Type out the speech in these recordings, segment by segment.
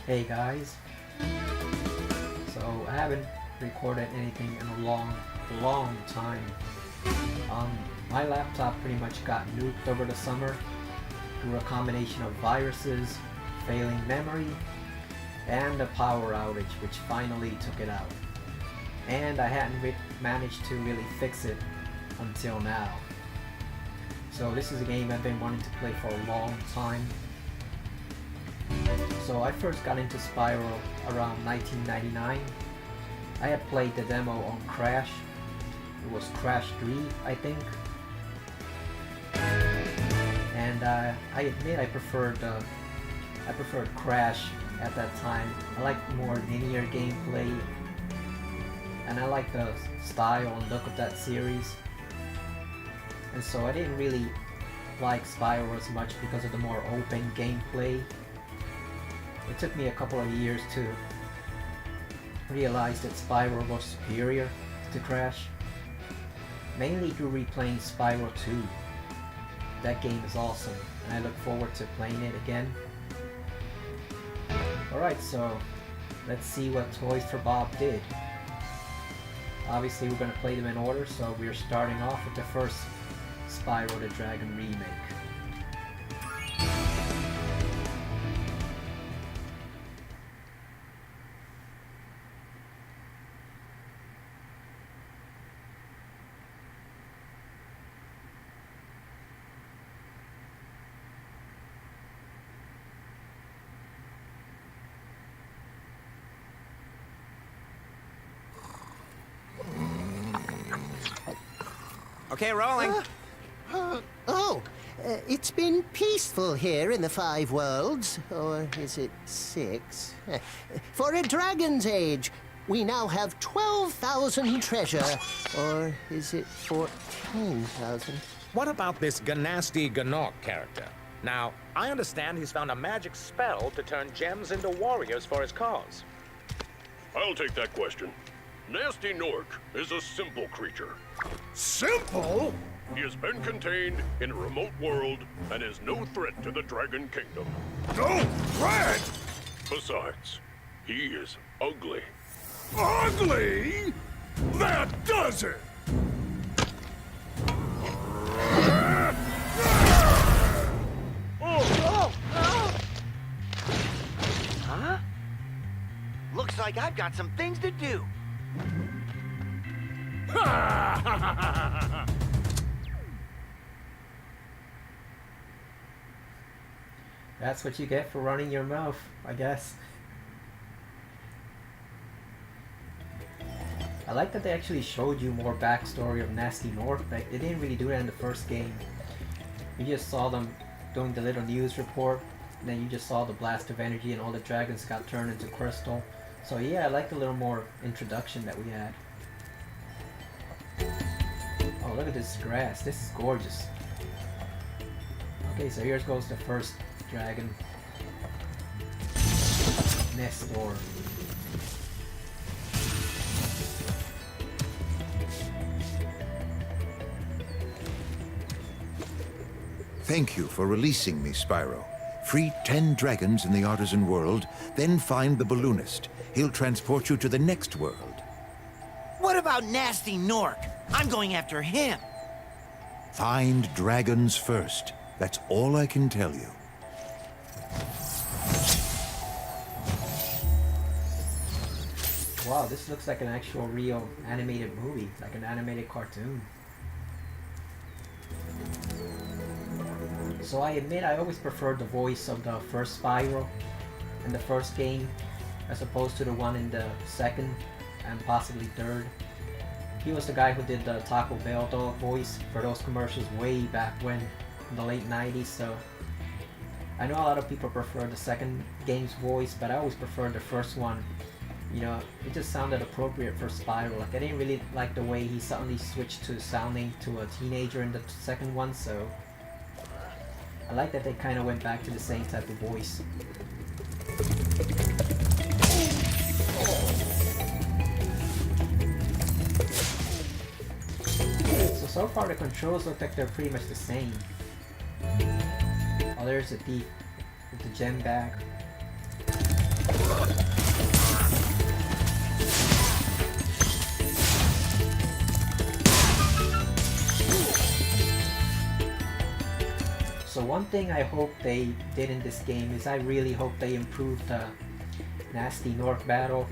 Hey guys, so I haven't recorded anything in a long time. My laptop pretty much got nuked over the summer through a combination of viruses, failing memory, and a power outage which finally took it out. And I hadn't managed to really fix it until now. So this is a game I've been wanting to play for a long time. So I first got into Spyro around 1999. I had played the demo on Crash. It was Crash 3, I think. And I admit I preferred Crash at that time. I liked more linear gameplay, and I liked the style and look of that series. And so I didn't really like Spyro as much because of the more open gameplay. It took me a couple of years to realize that Spyro was superior to Crash, mainly through replaying Spyro 2. That game is awesome, and I look forward to playing it again. Alright, so let's see what Toys for Bob did. Obviously we're going to play them in order, so we're starting off with the first Spyro the Dragon remake. Okay, rolling. It's been peaceful here in the Five Worlds, or is it 6? For a dragon's age, we now have 12,000 treasure, or is it 14,000? What about this Ganasty Ganok character? Now, I understand he's found a magic spell to turn gems into warriors for his cause. I'll take that question. Nasty Nork is a simple creature. Simple? He has been contained in a remote world and is no threat to the Dragon Kingdom. No threat? Besides, he is ugly. Ugly? That does it! Huh? Looks like I've got some things to do. That's what you get for running your mouth, I guess. I like that they actually showed you more backstory of Nasty North. Like, they didn't really do that in the first game. You just saw them doing the little news report, and then you just saw the blast of energy and all the dragons got turned into crystal. So yeah, I like the little more introduction that we had. Oh, look at this grass. This is gorgeous. Okay, so here goes the first dragon. Nestor. Thank you for releasing me, Spyro. Free 10 dragons in the artisan world, then find the balloonist. He'll transport you to the next world. What about Nasty Nork? I'm going after him. Find dragons first. That's all I can tell you. Wow, this looks like an actual real animated movie, like an animated cartoon. So I admit I always preferred the voice of the first Spyro in the first game as opposed to the one in the second and possibly third. He was the guy who did the Taco Bell dog voice for those commercials way back when, in the late 90s, so I know a lot of people prefer the second game's voice, but I always preferred the first one. You know, it just sounded appropriate for Spyro. Like, I didn't really like the way he suddenly switched to sounding to a teenager in the second one, so I like that they kind of went back to the same type of voice. So far the controls look like they're pretty much the same. Oh, there's a thief with the gem bag. So one thing I hope they did in this game is I really hope they improved the Nasty Nork battle,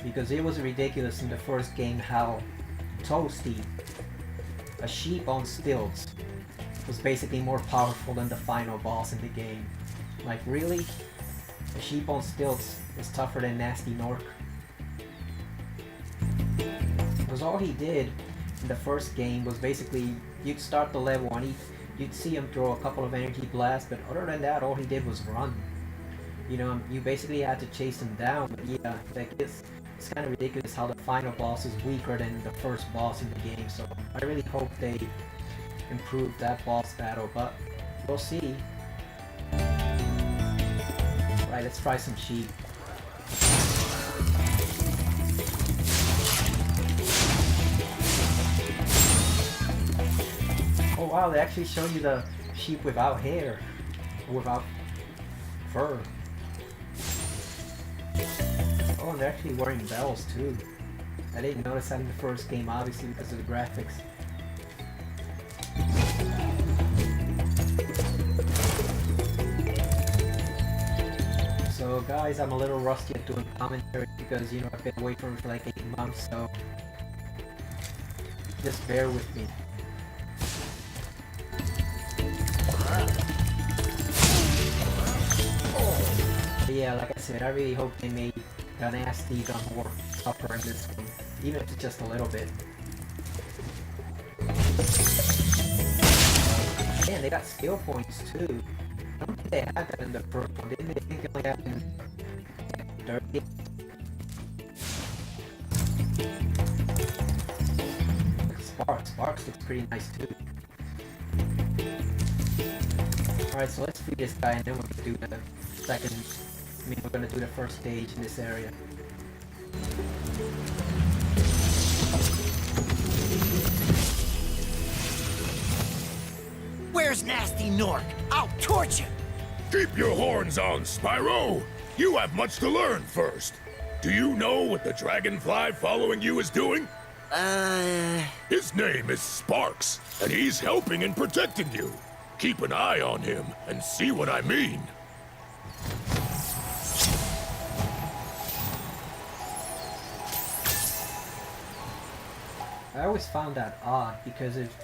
because it was ridiculous in the first game how Toasty, a sheep on stilts, was basically more powerful than the final boss in the game. Like, really? A sheep on stilts is tougher than Nasty Nork? Because all he did in the first game was basically, you'd start the level and you'd see him throw a couple of energy blasts, but other than that, all he did was run. You know, you basically had to chase him down, but yeah, like it's kind of ridiculous how the final boss is weaker than the first boss in the game, so I really hope they improve that boss battle, but we'll see. Alright, let's try some sheep. Oh wow, they actually show you the sheep without hair, or without fur. Oh, and they're actually wearing bells too. I didn't notice that in the first game, obviously because of the graphics. So guys, I'm a little rusty at doing commentary because, you know, I've been away from it for like 8 months, so just bear with me. But yeah, like I said, I really hope they made the Nasty gun more tougher in this one, even if it's just a little bit. Man, they got skill points too. I don't think they had that in the first one, didn't they? I think they only had in 30. Sparks looks pretty nice too. Alright, so let's free this guy and then we're gonna do the second. I mean, we're gonna do the first stage in this area. Where's Nasty Nork? I'll torch him! Keep your horns on, Spyro. You have much to learn first. Do you know what the dragonfly following you is doing? His name is Sparks, and he's helping and protecting you. Keep an eye on him and see what I mean. I always found that odd because if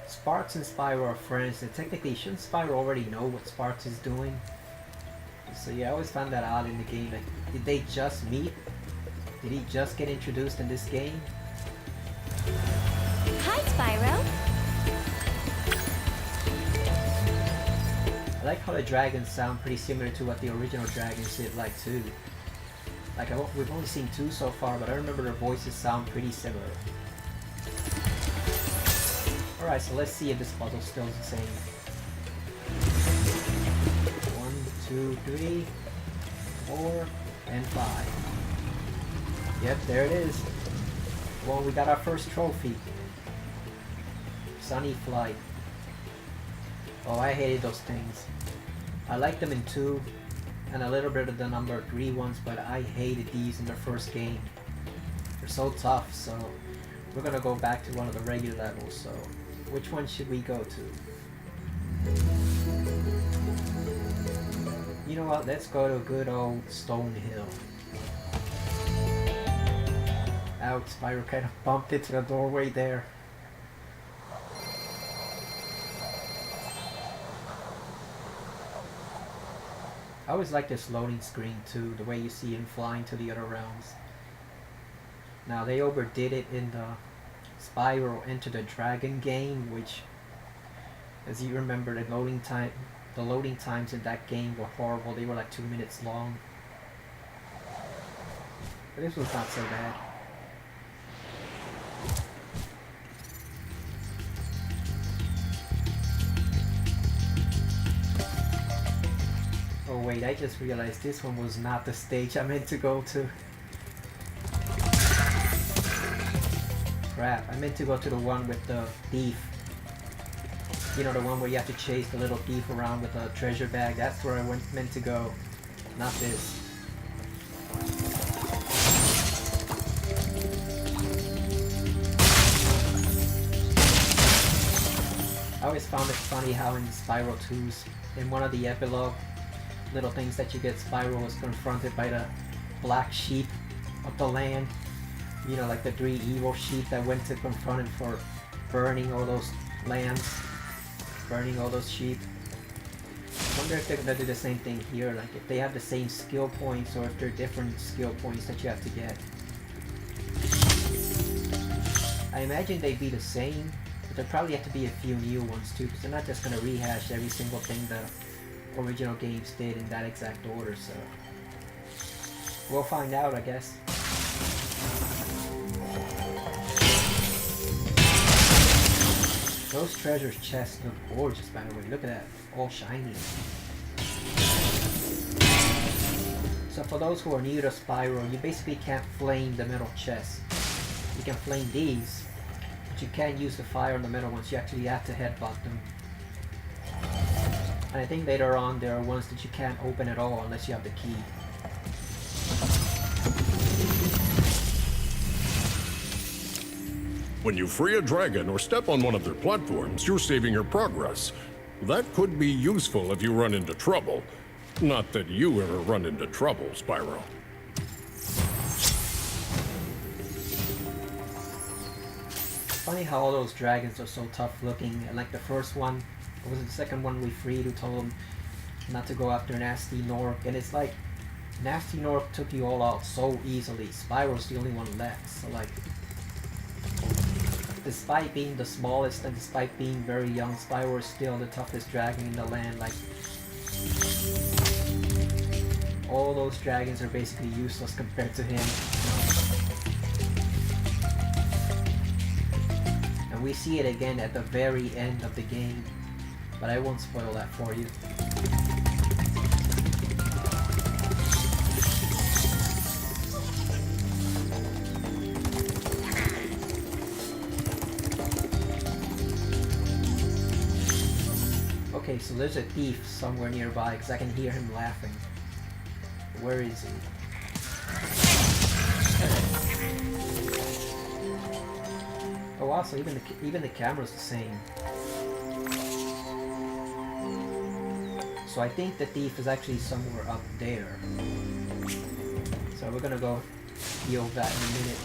Sparks and Spyro are friends, then technically shouldn't Spyro already know what Sparks is doing? So yeah, I always found that odd in the game. Like, did they just meet? Did he just get introduced in this game? Hi, Spyro. I like how the dragons sound pretty similar to what the original dragons did like too. Like, we've only seen 2 so far, but I remember their voices sound pretty similar. Alright, so let's see if this puzzle's still the same. 1, 2, 3, 4, and 5. Yep, there it is. Well, we got our first trophy. Sunny Flight. Oh, I hated those things. I liked them in 2, and a little bit of the number 3 ones, but I hated these in the first game. They're so tough, so we're gonna go back to one of the regular levels, so which one should we go to? You know what, let's go to good old Stone Hill. Ouch, Spyro kind of bumped into the doorway there. I always like this loading screen too, the way you see him flying to the other realms. Now they overdid it in the Spyro Enter the Dragon game, which, as you remember, the loading times in that game were horrible. They were like 2 minutes long. But this was not so bad. Oh wait, I just realized this one was not the stage I meant to go to. Crap, I meant to go to the one with the thief. You know, the one where you have to chase the little thief around with a treasure bag. That's where I meant to go. Not this. I always found it funny how in Spyro 2's, in one of the epilogue little things that you get, Spyro was confronted by the black sheep of the land. You know, like the 3 evil sheep that went to confront him for burning all those lands, burning all those sheep. I wonder if they're gonna do the same thing here, like if they have the same skill points or if they're different skill points that you have to get. I imagine they'd be the same, but there probably have to be a few new ones too, because they're not just gonna rehash every single thing the original games did in that exact order, so we'll find out, I guess. Those treasure chests look gorgeous, by the way. Look at that, all shiny. So for those who are new to Spyro, you basically can't flame the metal chests. You can flame these, but you can't use the fire on the metal ones. You actually have to headbutt them. And I think later on there are ones that you can't open at all unless you have the key. When you free a dragon or step on one of their platforms, you're saving your progress. That could be useful if you run into trouble. Not that you ever run into trouble, Spyro. Funny how all those dragons are so tough looking, and like the first one, or was it the second one we freed who told him not to go after Nasty Nork, and it's like Nasty Nork took you all out so easily. Spyro's the only one left, so like despite being the smallest and despite being very young, Spyro is still the toughest dragon in the land. Like all those dragons are basically useless compared to him. And we see it again at the very end of the game, but I won't spoil that for you. Okay, so there's a thief somewhere nearby because I can hear him laughing. Where is he? Oh wow, so even the camera's the same. So I think the thief is actually somewhere up there. So we're gonna go heal that in a minute.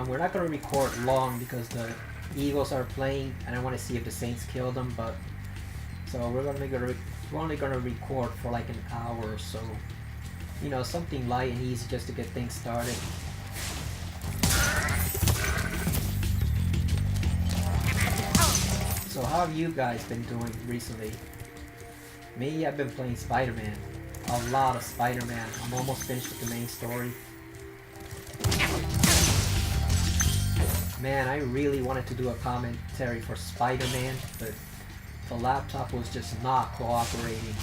We're not gonna record long because the Eagles are playing and I want to see if the Saints kill them, but so we're only gonna record for like an hour or so. You know, something light and easy just to get things started. So how have you guys been doing recently? Me, I've been playing Spider-Man. A lot of Spider-Man. I'm almost finished with the main story. Man, I really wanted to do a commentary for Spider-Man, but the laptop was just not cooperating.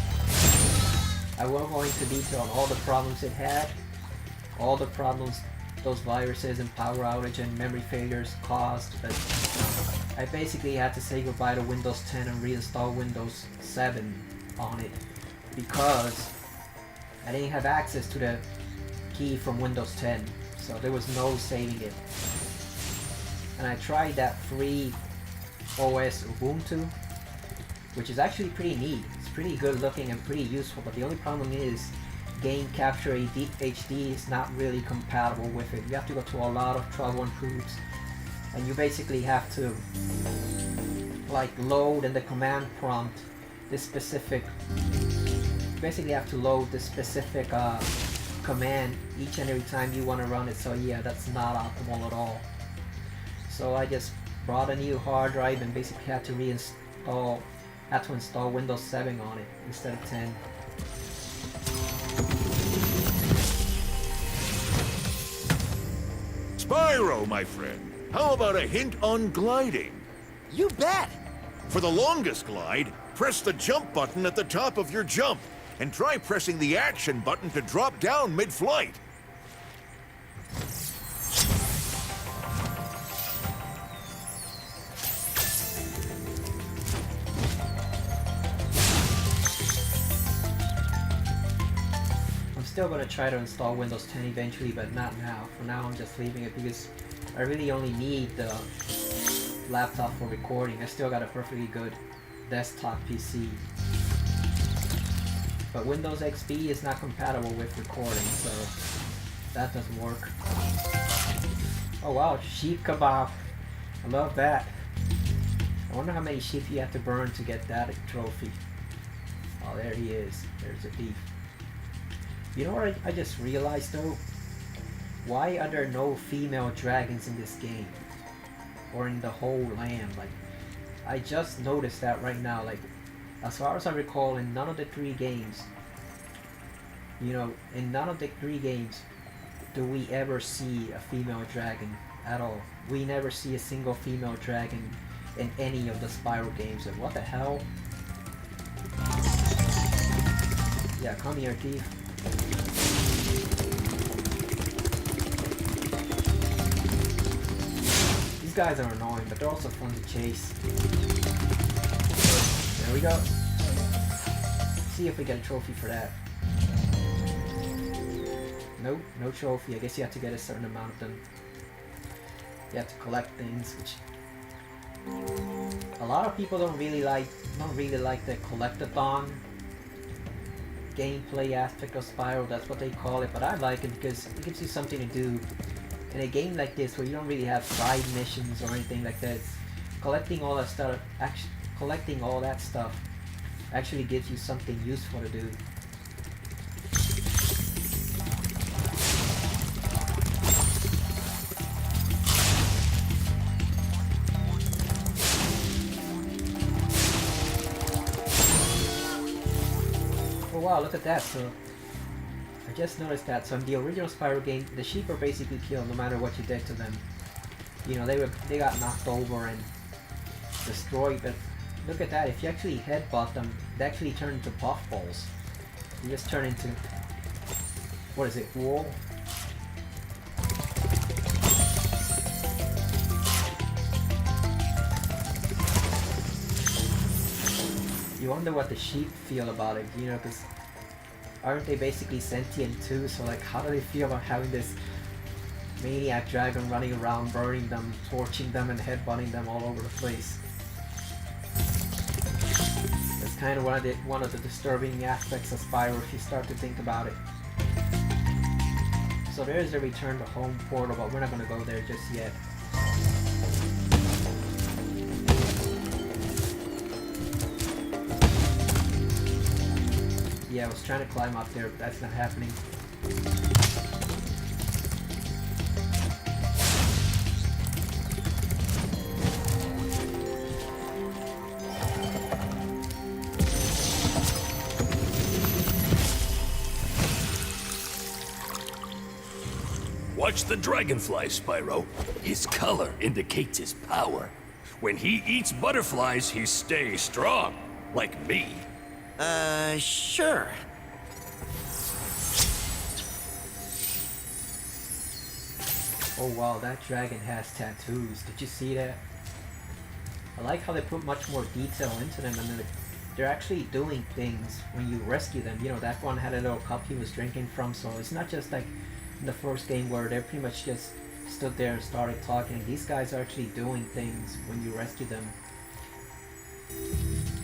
I won't go into detail on all the problems it had, all the problems those viruses and power outage and memory failures caused, but I basically had to say goodbye to Windows 10 and reinstall Windows 7 on it because I didn't have access to the key from Windows 10, so there was no saving it. And I tried that free OS Ubuntu, which is actually pretty neat. It's pretty good looking and pretty useful, but the only problem is Game Capture HD is not really compatible with it. You have to go to a lot of trouble and hoops, and you basically have to like load in the command prompt this specific, you basically have to load this specific command each and every time you want to run it, so yeah, that's not optimal at all. So I just brought a new hard drive and basically had to install Windows 7 on it instead of 10. Spyro, my friend, how about a hint on gliding? You bet! For the longest glide, press the jump button at the top of your jump, and try pressing the action button to drop down mid-flight. I'm still going to try to install Windows 10 eventually, but not now. For now I'm just leaving it because I really only need the laptop for recording. I still got a perfectly good desktop PC. But Windows XP is not compatible with recording, so that doesn't work. Oh wow, sheep kebab. I love that. I wonder how many sheep you have to burn to get that trophy. Oh, there he is. There's a thief. You know what I just realized though? Why are there no female dragons in this game? Or in the whole land? Like, I just noticed that right now. Like, as far as I recall, in none of the 3 games, you know, in none of the 3 games do we ever see a female dragon at all. We never see a single female dragon in any of the Spyro games. And what the hell? Yeah, come here, thief. These guys are annoying, but they're also fun to chase. There we go. See if we get a trophy for that. Nope, no trophy. I guess you have to get a certain amount of them. You have to collect things, which a lot of people don't really like the collectathon gameplay aspect of Spyro. That's what they call it, but I like it because it gives you something to do in a game like this where you don't really have side missions or anything like that. Collecting all that stuff actually gives you something useful to do. Oh wow, look at that. So I just noticed that. So in the original Spyro game, the sheep are basically killed no matter what you did to them. You know, they got knocked over and destroyed, but look at that. If you actually headbutt them, they actually turn into puffballs. You just turn into, what is it, wool? You wonder what the sheep feel about it, you know, because aren't they basically sentient too? So like, how do they feel about having this maniac dragon running around, burning them, torching them, and headbutting them all over the place? That's kind of one of the disturbing aspects of Spyro if you start to think about it. So there's the return to home portal, but we're not going to go there just yet. Yeah, I was trying to climb up there, but that's not happening. Watch the dragonfly, Spyro. His color indicates his power. When he eats butterflies, he stays strong. Like me. Sure. Oh wow, that dragon has tattoos. Did you see that? I like how they put much more detail into them, and they're actually doing things when you rescue them. You know, that one had a little cup he was drinking from, so it's not just like in the first game where they pretty much just stood there and started talking. These guys are actually doing things when you rescue them.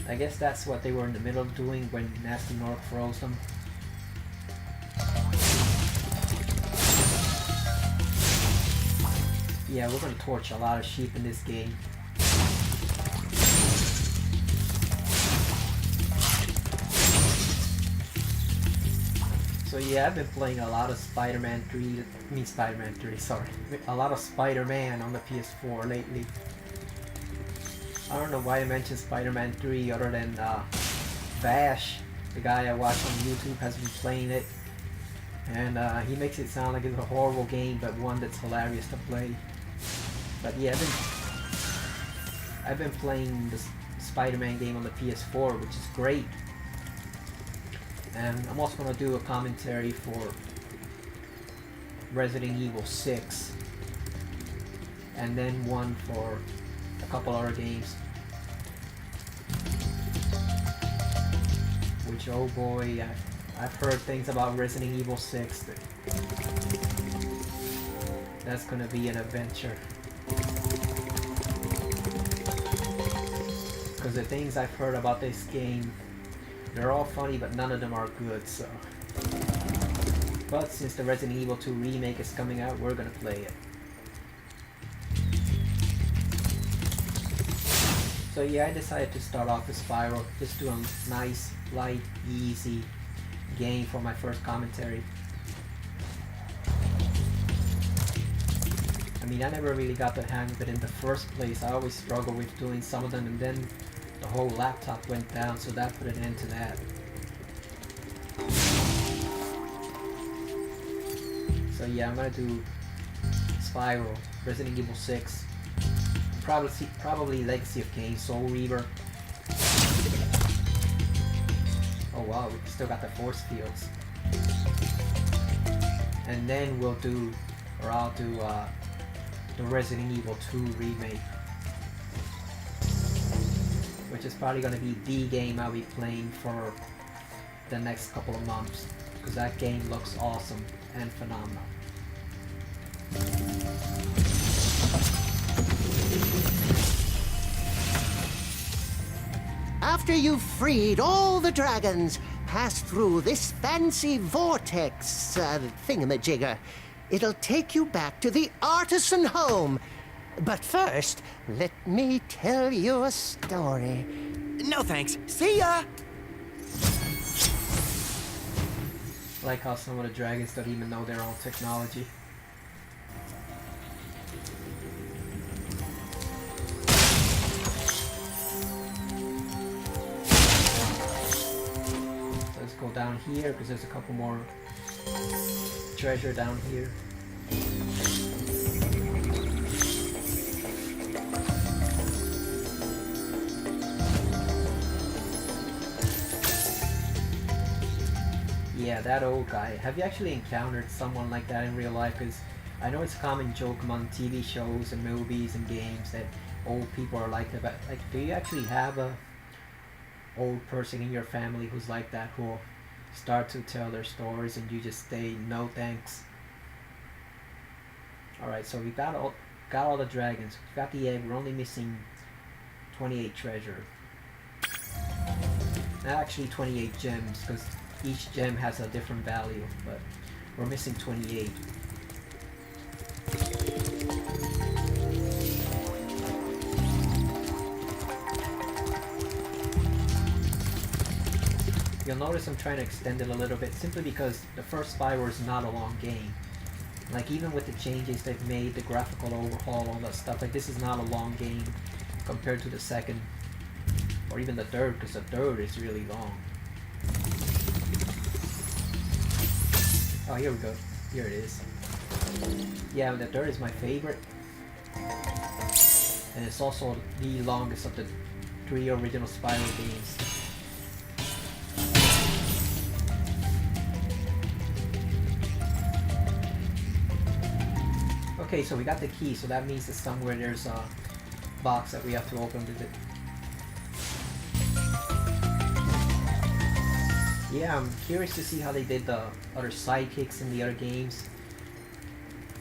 I guess that's what they were in the middle of doing when Nasty Nork froze them. Yeah, we're gonna torch a lot of sheep in this game. So yeah, I've been playing a lot of Spider-Man 3, a lot of Spider-Man on the PS4 lately. I don't know why I mentioned Spider-Man 3 other than Vash, the guy I watch on YouTube, has been playing it. And he makes it sound like it's a horrible game, but one that's hilarious to play. But yeah, I've been playing the Spider-Man game on the PS4, which is great. And I'm also going to do a commentary for Resident Evil 6. And then one for a couple other games. Which, oh boy, I've heard things about Resident Evil 6. That's going to be an adventure. Because the things I've heard about this game, they're all funny, but none of them are good, so... But since the Resident Evil 2 remake is coming out, we're gonna play it. So yeah, I decided to start off with Spyro, just do a nice, light, easy game for my first commentary. I mean, I never really got the hang of it in the first place. I always struggled with doing some of them, and then the whole laptop went down, so that put an end to that. So yeah, I'm gonna do Spyro, Resident Evil 6, probably Legacy of Kain, Soul Reaver. Oh wow, we still got the force fields. And then we'll do, or I'll do the Resident Evil 2 remake, which is probably gonna be the game I'll be playing for the next couple of months, because that game looks awesome and phenomenal. After you've freed all the dragons, pass through this fancy vortex thingamajigger. It'll take you back to the artisan home. But first, let me tell you a story. No thanks. See ya! I like how some of the dragons don't even know their own technology. So let's go down here because there's a couple more treasure down here. Yeah, that old guy. Have you actually encountered someone like that in real life? Because I know it's a common joke among TV shows and movies and games that old people are like that. But like, do you actually have a old person in your family who's like that, who'll start to tell their stories and you just say no thanks? Alright, so we got all the dragons. We got the egg. We're only missing 28 treasure. Actually 28 gems, because each gem has a different value, but we're missing 28. You'll notice I'm trying to extend it a little bit, simply because the first Spyro is not a long game. Like, even with the changes they've made, the graphical overhaul, all that stuff, like, this is not a long game compared to the second, or even the third, because the third is really long. Oh, here we go. Here it is. Yeah, the third is my favorite. And it's also the longest of the 3 original Spyro games. Okay, so we got the key, so that means that somewhere there's a box that we have to open with it. Yeah, I'm curious to see how they did the other sidekicks in the other games.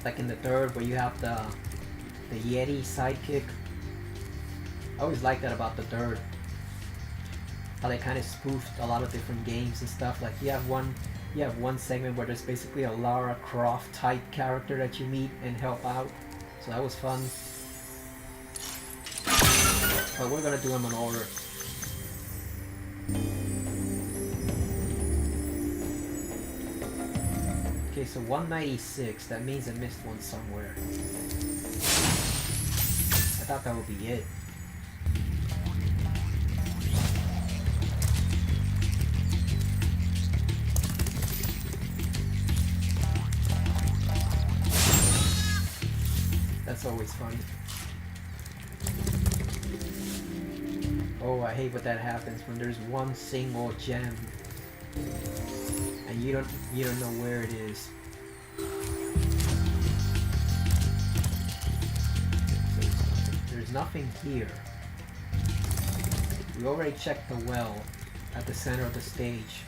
Like in the third, where you have the Yeti sidekick. I always liked that about the third. How they kind of spoofed a lot of different games and stuff. Like you have one segment where there's basically a Lara Croft type character that you meet and help out. So that was fun. But we're gonna do them in order. Okay, so 196, that means I missed one somewhere. I thought that would be it. That's always funny. Oh, I hate when that happens, when there's one single gem and you don't know where it is. There's nothing here. We already checked the well at the center of the stage.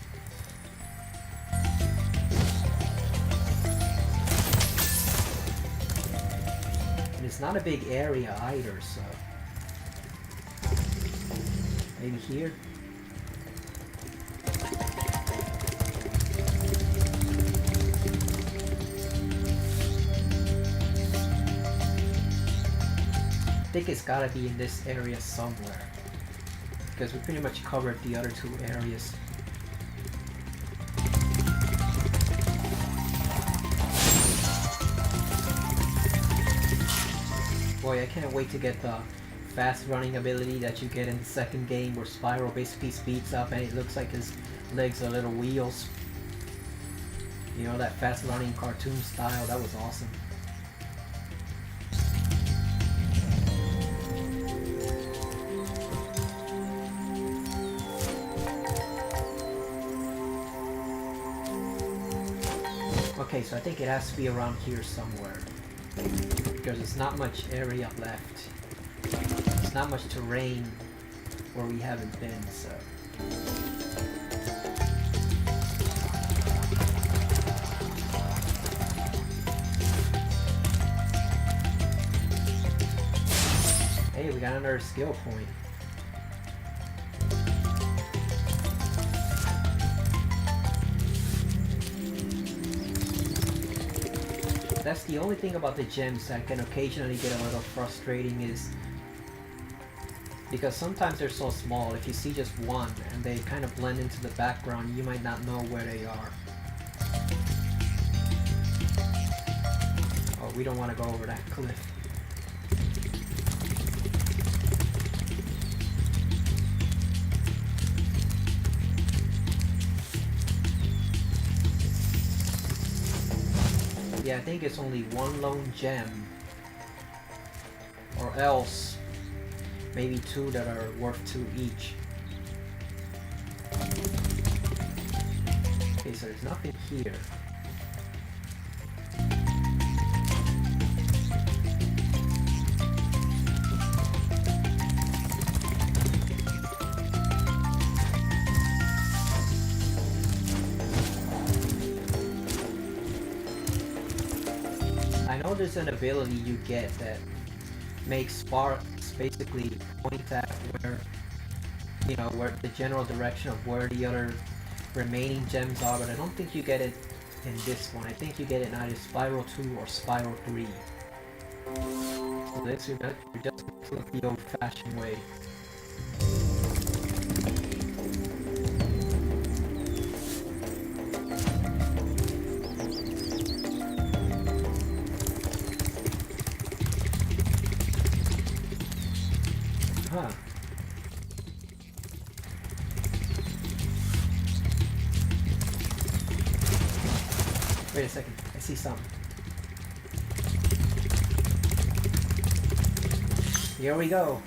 And it's not a big area either, so Maybe here? I think it's gotta be in this area somewhere, because we pretty much covered the other two areas. Boy, I can't wait to get the fast running ability that you get in the second game, where Spyro basically speeds up and it looks like his legs are little wheels. You know, that fast running cartoon style, that was awesome. Okay, so I think it has to be around here somewhere, because there's not much area left. There's not much terrain where we haven't been, so... Hey, we got another skill point. That's the only thing about the gems that can occasionally get a little frustrating, is because sometimes they're so small. If you see just one and they kind of blend into the background, you might not know where they are. Oh, we don't want to go over that cliff. Yeah, I think it's only one lone gem, or else maybe two that are worth 2 each. Okay, so there's nothing here. I know there's an ability you get that makes sparks basically point at where, you know, where the general direction of where the other remaining gems are, but I don't think you get it in this one. I think you get it in either Spyro 2 or Spyro 3. So this, you're just the old-fashioned way. Huh. Wait a second, I see something. Here we go.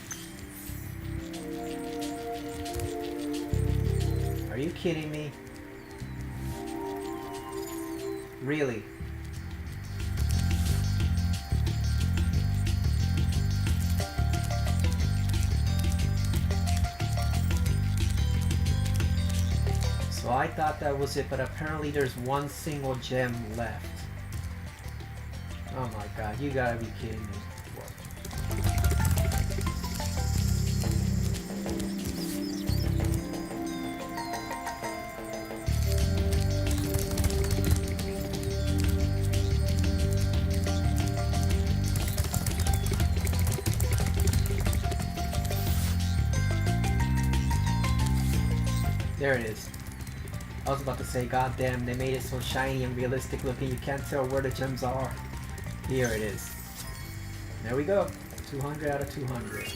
Are you kidding me? Really? So I thought that was it, but apparently there's one single gem left. Oh my god, you gotta be kidding me. There it is. I was about to say, god damn, they made it so shiny and realistic looking, you can't tell where the gems are. Here it is. There we go. 200 out of 200.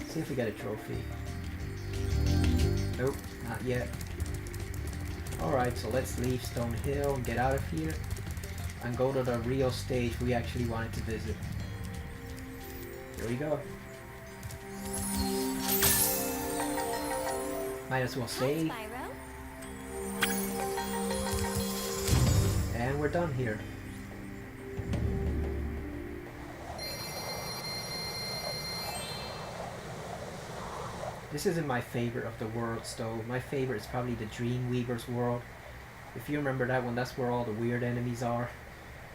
See if we get a trophy. Nope, not yet. Alright, so let's leave Stone Hill and get out of here and go to the real stage we actually wanted to visit. Here we go. Might as well save. And we're done here. This isn't my favorite of the worlds though. My favorite is probably the Dreamweaver's world. If you remember that one, that's where all the weird enemies are.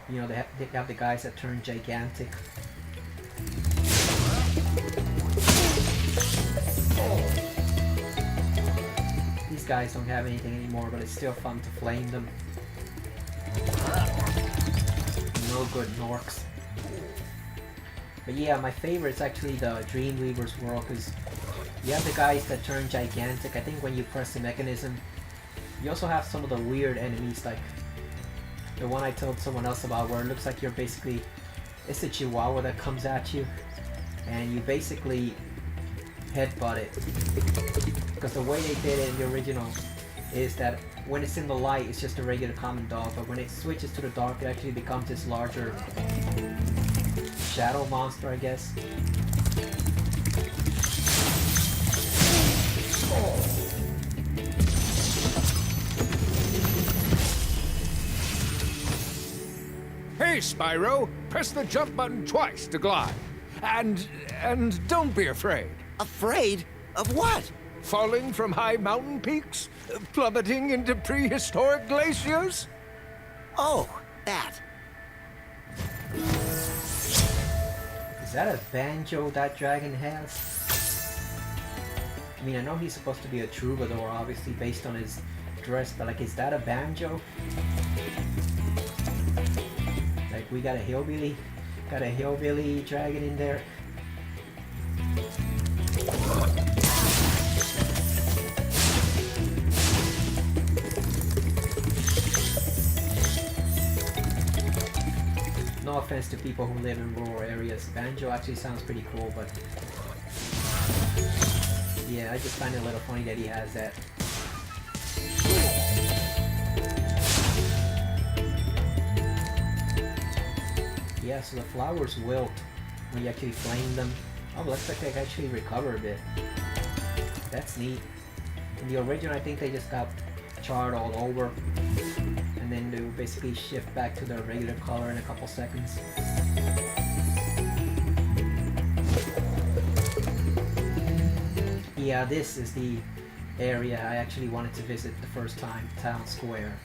You know, they have the guys that turn gigantic. These guys don't have anything anymore, but it's still fun to flame them. No good Norks. But yeah, my favorite is actually the Dreamweaver's world, because you have the guys that turn gigantic. I think when you press the mechanism, you also have some of the weird enemies, like the one I told someone else about, where it looks like you're basically, it's a chihuahua that comes at you, and you basically headbutt it. Because the way they did it in the original is that when it's in the light, it's just a regular common dog, but when it switches to the dark, it actually becomes this larger shadow monster, I guess. Hey, Spyro! Press the jump button twice to glide. And don't be afraid. Afraid? Of what? Falling from high mountain peaks? Plummeting into prehistoric glaciers? Oh, that. Is that a banjo that dragon has? I mean, I know he's supposed to be a troubadour, obviously, based on his dress, but like, is that a banjo? Like, we got a hillbilly dragon in there. No offense to people who live in rural areas. Banjo actually sounds pretty cool, but yeah, I just find it a little funny that he has that. Yeah, so the flowers wilt when you actually flame them. Oh, looks like they actually recover a bit. That's neat. In the original, I think they just got charred all over, and then they would basically shift back to their regular color in a couple seconds. Yeah, this is the area I actually wanted to visit the first time, Town Square.